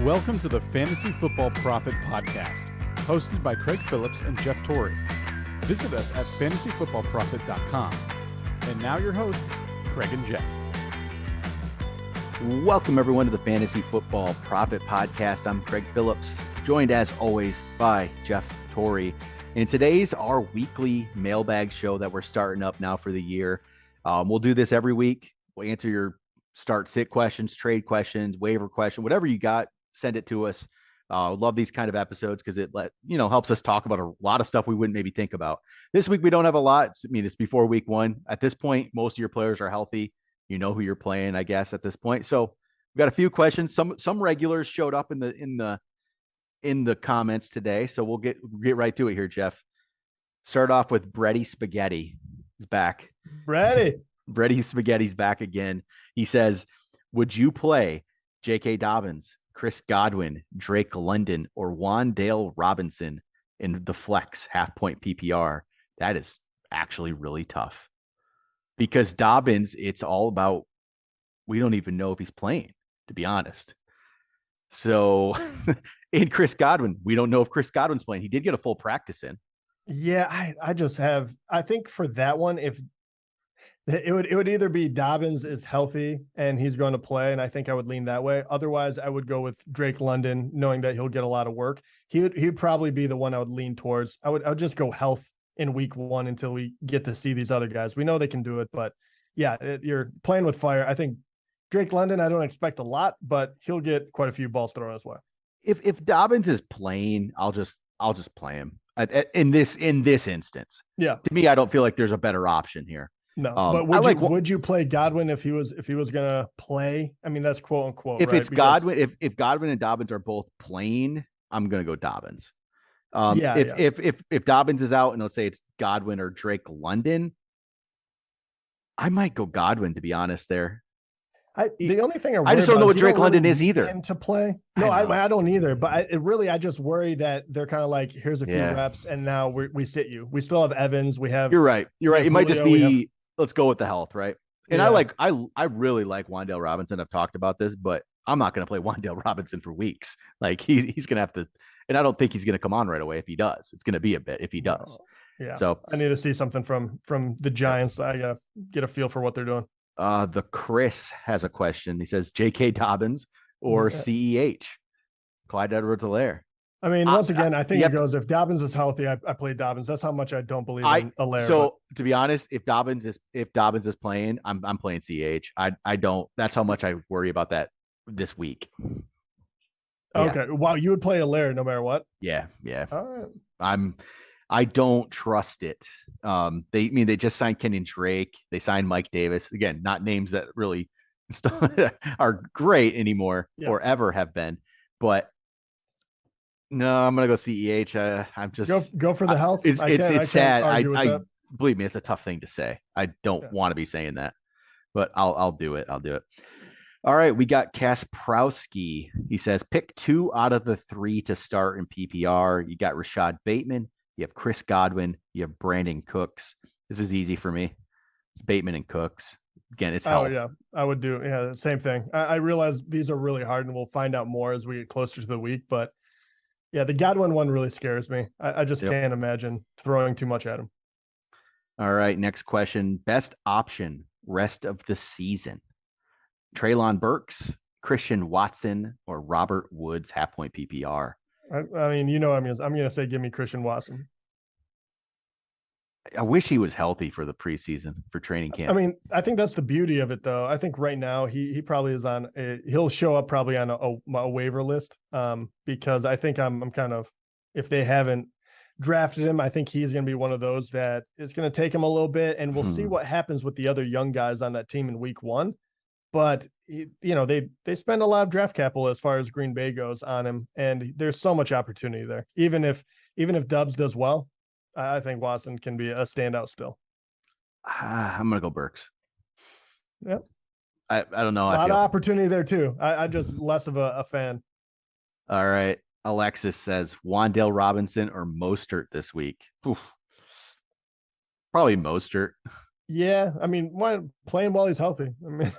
Welcome to the Fantasy Football Profit Podcast, hosted by Craig Phillips and Jeff Torrey. Visit us at fantasyfootballprofit.com. And now your hosts, Craig and Jeff. Welcome everyone to the Fantasy Football Profit Podcast. I'm Craig Phillips, joined as always by Jeff Torrey. And today's our weekly mailbag show that we're starting up now for the year. We'll do this every week. We'll answer your start sit questions, trade questions, waiver question, whatever you got, send it to us. Love these kind of episodes because it helps us talk about a lot of stuff we wouldn't maybe think about. This week we don't have a lot. It's before week one. At this point, most of your players are healthy. You know who you're playing, I guess, at this point. So we've got a few questions. Some regulars showed up in the comments today, so we'll get right to it here, Jeff. Start off with Bready Spaghetti. He's back. Bready Spaghetti's back again. He says, would you play J.K. Dobbins, Chris Godwin, Drake London, or Wandale Robinson in the flex half-point PPR? That is actually really tough. Because Dobbins, it's all about, we don't even know if he's playing, to be honest. So, in Chris Godwin, we don't know if Chris Godwin's playing. He did get a full practice in. Yeah, I think for that one, if it would either be Dobbins is healthy and he's going to play, and I think I would lean that way. Otherwise, I would go with Drake London, knowing that he'll get a lot of work. He'd probably be the one I would lean towards. I would just go health in week one until we get to see these other guys. We know they can do it, but yeah, you're playing with fire. I think Drake London, I don't expect a lot, but he'll get quite a few balls thrown as well. If Dobbins is playing, I'll just play him in this instance. Yeah. To me, I don't feel like there's a better option here. No, but would you play Godwin if he was gonna play? I mean, that's quote unquote. If right? it's Godwin, if Godwin and Dobbins are both playing, I'm gonna go Dobbins. If Dobbins is out and let's say it's Godwin or Drake London, I might go Godwin, to be honest. There, the only thing I just don't know what Drake London is either. To play, no, I don't either. But I just worry that they're kind of like, here's a few reps, and now we sit you. We still have Evans. We have. You're right. It might just be. Let's go with the health, right? And I really like Wandale Robinson. I've talked about this, but I'm not going to play Wandale Robinson for weeks. Like he's going to have to, and I don't think he's going to come on right away if he does. It's going to be a bit if he does. Yeah. So I need to see something from the Giants. I gotta get a feel for what they're doing. The Chris has a question. He says J.K. Dobbins or CEH, Clyde Edwards-Helaire. I mean, once again, I think it goes, if Dobbins is healthy, I play Dobbins. That's how much I don't believe in Helaire. So to be honest, if Dobbins is playing, I'm playing CH. I don't. That's how much I worry about that this week. Okay. Wow, you would play Helaire no matter what. Yeah. All right. I don't trust it. They just signed Kenyon Drake. They signed Mike Davis. Again, not names that really are great anymore or ever have been, but. No, I'm gonna go CEH. I'm just go for the health. It's sad. I believe me, it's a tough thing to say. I don't want to be saying that, but I'll do it. All right, we got Kasprowski. He says pick 2 out of the 3 to start in PPR. You got Rashad Bateman. You have Chris Godwin. You have Brandon Cooks. This is easy for me. It's Bateman and Cooks. Again, it's health. Oh yeah, I would do the same thing. I realize these are really hard, and we'll find out more as we get closer to the week, but. Yeah, the Godwin one really scares me. I just can't imagine throwing too much at him. All right, next question. Best option rest of the season. Treylon Burks, Christian Watson, or Robert Woods half-point PPR? I mean, I'm going to say give me Christian Watson. I wish he was healthy for the preseason, for training camp. I mean, I think that's the beauty of it, though. I think right now he probably is he'll show up probably on a waiver list because I think I'm kind of, if they haven't drafted him, I think he's going to be one of those that it's going to take him a little bit, and we'll see what happens with the other young guys on that team in week one. But, they spend a lot of draft capital as far as Green Bay goes on him, and there's so much opportunity there. Even if Dobbs does well, I think Watson can be a standout still. I'm going to go Burks. Yep. I don't know. A lot of opportunity there, too. I just less of a fan. All right. Alexis says Wandale Robinson or Mostert this week. Oof. Probably Mostert. Yeah. I mean, why play him while he's healthy? I mean,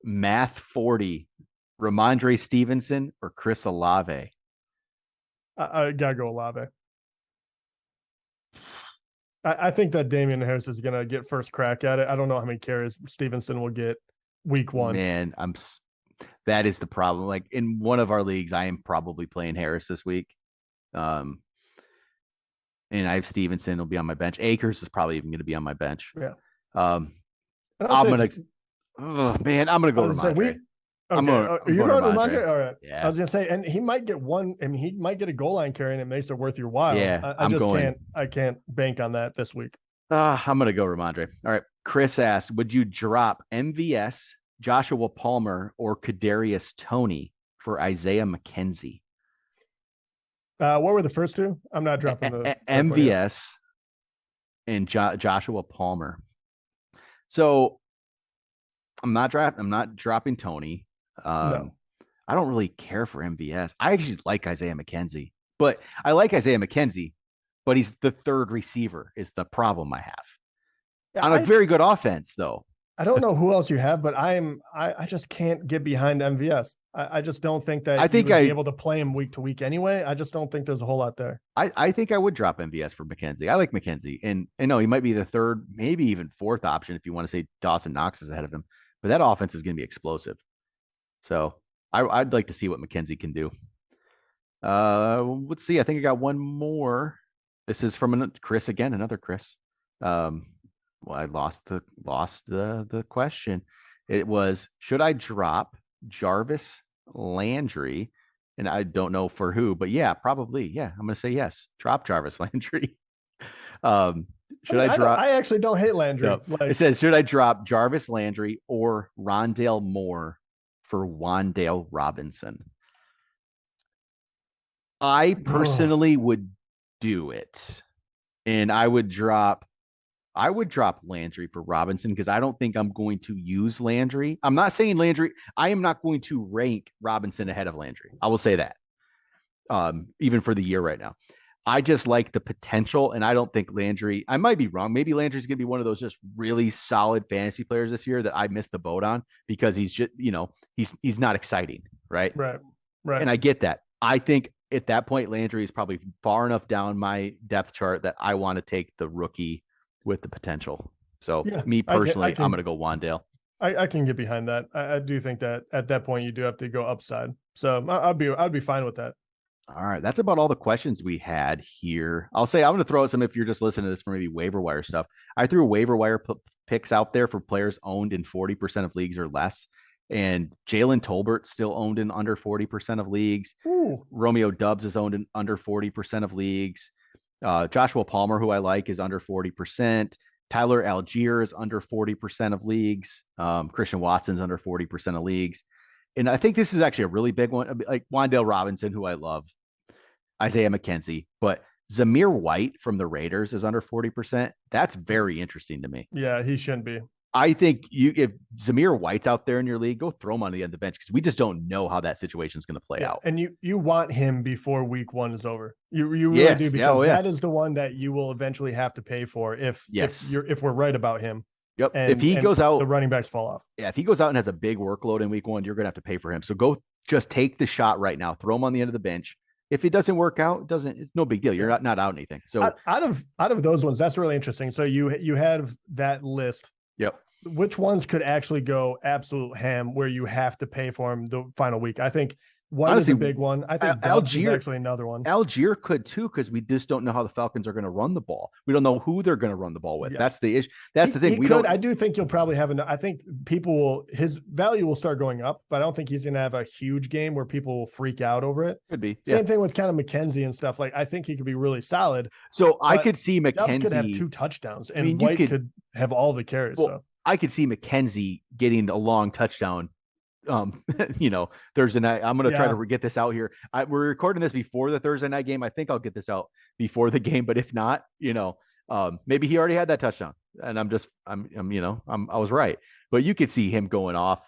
Math 40 Ramondre Stevenson or Chris Olave? I gotta go Olave. I think that Damian Harris is gonna get first crack at it. I don't know how many carries Stevenson will get week 1. Man, that is the problem. Like in one of our leagues, I am probably playing Harris this week. And I have Stevenson will be on my bench. Akers is probably even going to be on my bench. Yeah. I'm gonna go Ramondre. Okay. You're going Ramondre? All right. Yeah. I was gonna say, and he might get one. I mean, he might get a goal line carry, and it makes it worth your while. Yeah, I can't bank on that this week. I'm gonna go Ramondre. All right. Chris asked, would you drop MVS, Joshua Palmer, or Kadarius Toney for Isaiah McKenzie? What were the first two? I'm not dropping the MVS and Joshua Palmer. So I'm not dropping Toney. No. I don't really care for MVS. I actually like Isaiah McKenzie, but he's the third receiver is the problem I have. Yeah, on a very good offense, though. I don't know who else you have, but I just can't get behind MVS. I just don't think that you would be able to play him week to week anyway. I just don't think there's a whole lot there. I think I would drop MVS for McKenzie. I like McKenzie. And no, he might be the third, maybe even fourth option if you want to say Dawson Knox is ahead of him. But that offense is going to be explosive. So I'd like to see what McKenzie can do. Let's see. I think I got one more. This is from Chris again, another Chris. Well, I lost the question. It was, should I drop Jarvis, Landry? And I don't know for who, but yeah, probably. Yeah, I'm going to say yes. Drop Jarvis, Landry. I actually don't hate Landry. No. It says, should I drop Jarvis, Landry, or Rondale Moore for Wandale Robinson? I personally would do it. And I would drop Landry for Robinson because I don't think I'm going to use Landry. I'm not saying Landry. I am not going to rank Robinson ahead of Landry. I will say that. Even for the year right now. I just like the potential, and I don't think Landry, I might be wrong. Maybe Landry's going to be one of those just really solid fantasy players this year that I missed the boat on because he's just, he's not exciting, right? Right. And I get that. I think at that point, Landry is probably far enough down my depth chart that I want to take the rookie with the potential. So me personally, I'm going to go Wandale. I can get behind that. I do think that at that point you do have to go upside. So I'd be fine with that. All right. That's about all the questions we had here. I'll say I'm going to throw out some if you're just listening to this for maybe waiver wire stuff. I threw waiver wire picks out there for players owned in 40% of leagues or less. And Jalen Tolbert's still owned in under 40% of leagues. Ooh. Romeo Dobbs is owned in under 40% of leagues. Joshua Palmer, who I like, is under 40%. Tyler Algier is under 40% of leagues. Christian Watson's under 40% of leagues. And I think this is actually a really big one. Like Wandale Robinson, who I love. Isaiah McKenzie. But Zamir White from the Raiders is under 40%. That's very interesting to me. Yeah, he shouldn't be. I think if Zamir White's out there in your league, go throw him on the end of the bench because we just don't know how that situation is going to play out. And you want him before week 1 is over. You really do because that is the one that you will eventually have to pay for if we're right about him. Yep. If he goes out, the running backs fall off. Yeah. If he goes out and has a big workload in week 1, you're going to have to pay for him. So go just take the shot right now. Throw him on the end of the bench. If it doesn't work out, it's no big deal. You're not out anything. So out of those ones, that's really interesting. So you have that list. Yep. Which ones could actually go absolute ham where you have to pay for them the final week? I think one is a big one. I think Algier is actually another one. Algier could too, because we just don't know how the Falcons are going to run the ball. We don't know who they're going to run the ball with. Yes. That's the issue. That's the thing. I do think you'll probably have I think his value will start going up, but I don't think he's going to have a huge game where people will freak out over it. Could be. Same thing with kind of Mckenzie and stuff. Like I think he could be really solid. So I could see Mckenzie could have 2 touchdowns, and White could have all the carries. So I could see Mckenzie getting a long touchdown. Thursday night. I'm going to try to get this out here. We're recording this before the Thursday night game. I think I'll get this out before the game, but if not, maybe he already had that touchdown and I was right, but you could see him going off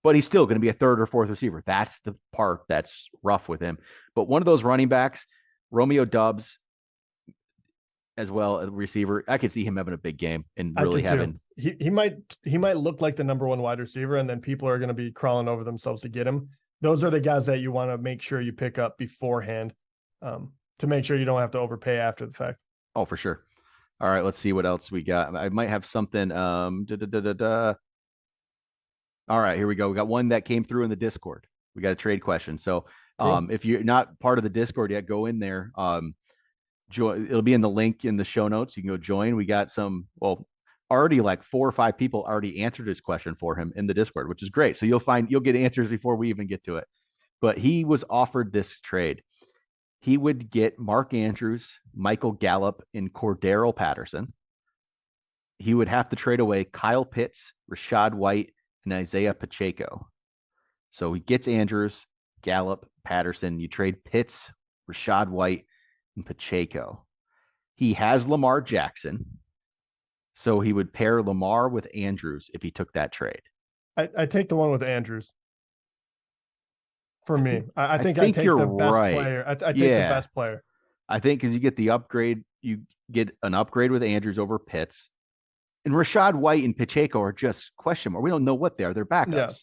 but he's still going to be a third or fourth receiver. That's the part that's rough with him. But one of those running backs, Romeo Dobbs, as well, a receiver. I could see him having a big game and I really could too. having. He might look like the number one wide receiver, and then people are going to be crawling over themselves to get him. Those are the guys that you want to make sure you pick up beforehand, to make sure you don't have to overpay after the fact. Oh, for sure. All right, let's see what else we got. I might have something. All right, here we go. We got one that came through in the Discord. We got a trade question. So Cool. if you're not part of the Discord yet, go in there. Join. It'll be in the link in the show notes. You can go join. We got already like 4 or 5 people already answered his question for him in the Discord, which is great. So you'll get answers before we even get to it. But he was offered this trade. He would get Mark Andrews, Michael Gallup, and Cordero Patterson. He would have to trade away Kyle Pitts, Rashad White, and Isaiah Pacheco. So he gets Andrews, Gallup, Patterson. You trade Pitts, Rashad White, and Pacheco. He has Lamar Jackson. So he would pair Lamar with Andrews if he took that trade. I take the one with Andrews. For me, I think I take you're the best right. player. I take the best player. I think because you get the upgrade, you get an upgrade with Andrews over Pitts. And Rashad White and Pacheco are just question mark. We don't know what they are. They're backups.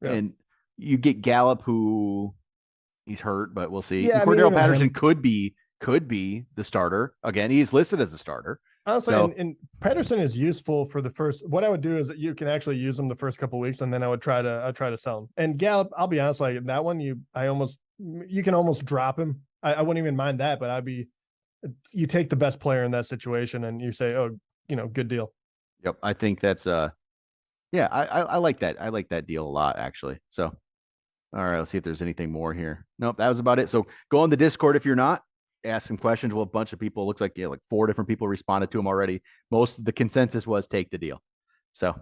Yeah. And you get Gallup, who he's hurt, but we'll see. Yeah, Cordero Patterson could be the starter. Again, he's listed as a starter. Honestly, and Patterson is useful for the first. What I would do is that you can actually use him the first couple of weeks, and then I would try to sell him. And Gallup, I'll be honest, like that one, you can almost drop him. I wouldn't even mind that, but you take the best player in that situation, and you say, oh, good deal. Yep, I think that's I like that. I like that deal a lot, actually. So, all right, let's see if there's anything more here. Nope, that was about it. So go on the Discord if you're not. Ask some questions. Well, a bunch of people, looks like like 4 different people responded to him already. Most of the consensus was take the deal. So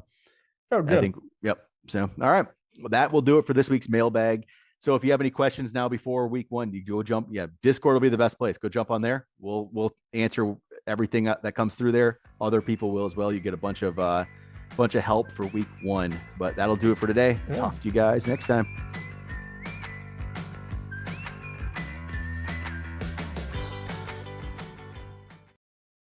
good. I think, yep. So, all right. Well, that will do it for this week's mailbag. So if you have any questions now before week 1, you go jump. Yeah, Discord will be the best place. Go jump on there. We'll answer everything that comes through there. Other people will as well. You get a bunch of help for week 1. But that'll do it for today. Yeah. Talk to you guys next time.